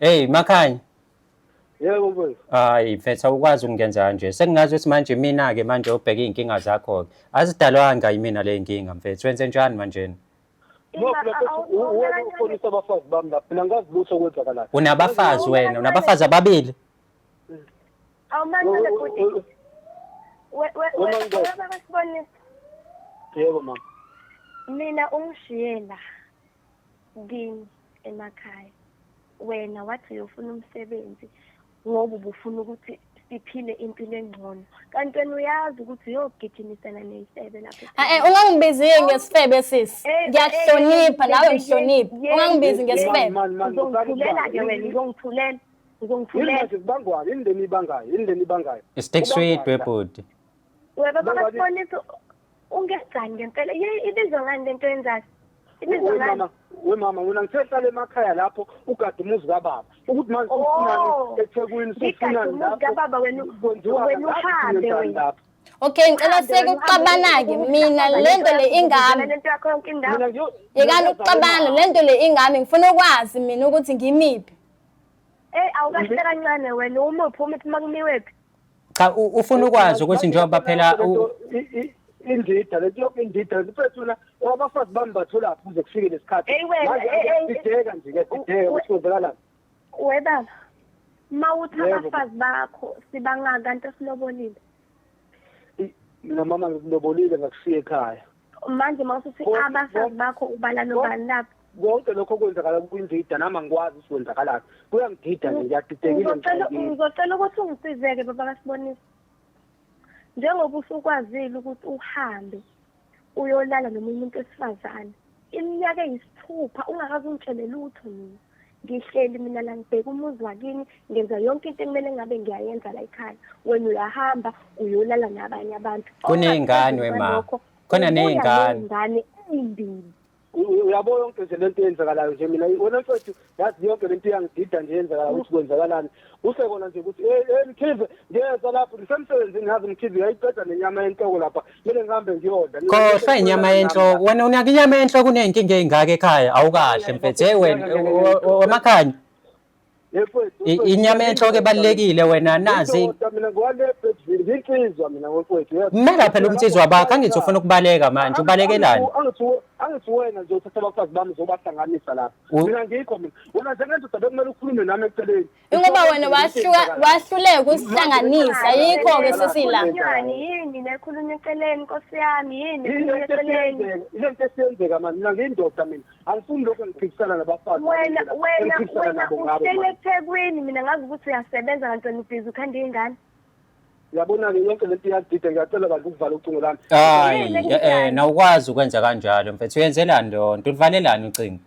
Hey Makhanya, Yebo mfowethu. hayi mfethu awukwazi ukungenza kanje. Sengingazi ukuthi manje mina-ke manje ubheka iy'nkinga zakho-ke. Azidalwanga yimina le y'nkinga mfethu. Wenze njani manjena? Ufonisa abafazi bami lapha. Mina ngazi lutho okwenzakalayo. Unabafazi wena, unabafazi ababili. Awumane futhi. Basibonisa. Yebo mama. Mina ungishiyela kini emakhaya. Wena wathi uyofuna umsebenzi ngoba ubufuna ukuthi siphile impilo engcono. Kanti wena uyazi ukuthi uyogijimisana nesebe lapho. Ungangibizi ngesifebe sisi. Ngiyakuhlonipha nawe ngihlonipha. Ungangibizi ngesifebe. Uzongithulela ke wena, uzongithulela. Uzongithulela. Ibangwayo, indeni ibangayo. Stick sweet webhuti. Wena baba sibonisa ungezani ngempela. Ibizwa ngani lento yenzayo? Ibizwa ngani? Mama wena ngithethala emakhaya lapho ugade umuzi kababa ukuthi manje ufunani eThekwini sofunani lapho kababa wena uhambe wena. Okay, ngicela sekuqabana-ke mina lento le ingami. Lento yakho yonke indawo. Yekani ukuqabana lento le ingami ngifuna ukwazi mina ukuthi ngimiphi. Awukahle kancane wena uma uphuma ethi makumiwephi. Cha ufuna ukwazi ukuthi njengoba phela indida lento yonke indida mfethu wena abafazi bami bathola kuze kufike lesikhathi ideka nje ke ideka ukuthi kwenzakalani webaba mawuthi abafazi bakho sibangaka kanti silobolile mina mama ngikulobolile ngakushiya ekhaya manje mawuthi abafazi bakho ubala nobani lapho konke lokho kwenzakala kwindida nami angikwazi ukuthi kwenzakalani kuyangidida nje ngiyadidekile ngizocela ukuthi ungisizeke baba kasibonisa njengoba usukwazile ukuthi uhambe uyolala nomunye umuntu wesifazane iminyaka eyisithupha ungakaze ungitshele lutho mina ngihleli mina la ngibheka umuzi wakini ngenza yonke into ekumele ngabe ngiyayenza la ekhaya wena uyahamba uyolala nabanye abantu kuney'ngane wema khona ney'ngane ezimbili uyabo yonke nje lento eyenzakalayo nje mina wena mfethu yazi yonke lento iyangidida nje yenzakala ukuthi kwenzakalani usekona nje ukuthi Mkhize ngiyeza lapho ngisemsebenzini ngazi Mkhize uyayiqeda nenyama yenhloko lapha kumele ngihambe ngiyodla khohlwa inyama yenhloko wena unaka inyama yenhloko uney'nkinga ey'ngaka ekhaya awukahle mfethu wena Makhanya inyama yenhloko ebalulekile wena nazi mina ngwale nginsizwa mina wemfethu kumele phela umnsizwa bakho angithi ufuna ukubaleka manje ubalekelani angithi wena nje uthatha abafazi bami uzobahlanganisa lapha mina ngikho mina wena njengenza udabe kumele ukhulume nami eceleni ingoba wena wahluleka ukusihlanganisa yikho-ke sesila yini nekhulunywa eceleni nkosi yami yini eceleni ilento esiyenzeka mani mina ngiyindoda mina angifuni lokho ngiphikisana nabafazi wena uhlele eThekwini mina ngazi ukuthi uyasebenza kanti wena ubhizi ukhanda iy'ngane yabona-ke yonke lento iyadida ngiyacela kazi ukuvala ucingo lami hayi nawukwazi ukwenza kanjalo mfethu uyenzelani lonto ulivalelani ucingo